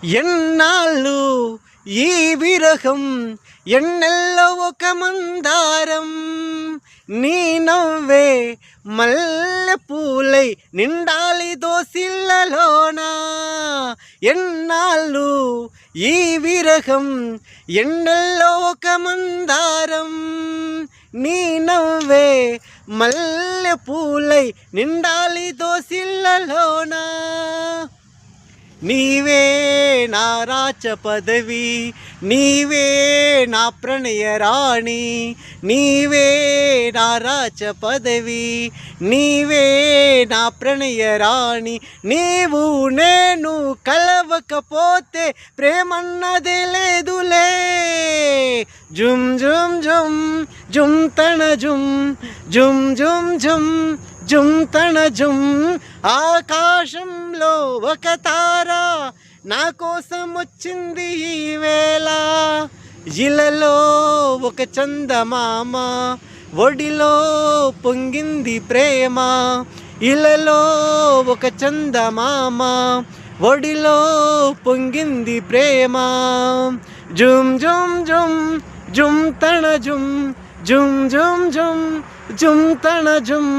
ఎన్నాళ్ళు ఈ విరహం ఎన్నెల్లో ఒక మందారం నీ నవ్వే మల్లె పూలై నిండాలి దోసిళ్ళలోన ఎన్నాళ్ళు ఈ విరహం ఎన్నెల్లో ఒక మందారం నీ నవ్వే మల్లె పూలై నిండాలి దోసిళ్ళలోన నీవే నా రాచ పదవి నీవే నా ప్రణయ రాణి నీవే నా రాచ పదవి నీవే నా ప్రణయ రాణి నీవు నేను కలవకపోతే ప్రేమన్నదే లేదులే జుమ్ జుమ్ జుమ్ జుమ్ తణ జుమ్ జుమ్ జుమ్ జుమ్ జుమ్ తణ జుమ్ ఆకాశంలో ఒక తార నా కోసం వచ్చింది ఈ వేళ ఇలలో ఒక చందమామ ఒడిలో పొంగింది ప్రేమ ఇలలో ఒక చందమామ ఒడిలో పొంగింది ప్రేమ జుమ్ జుమ్ జుమ్ జుమ్ తణ జుమ్ జుమ్ జుమ్ జుమ్ జుమ్ తణ జుమ్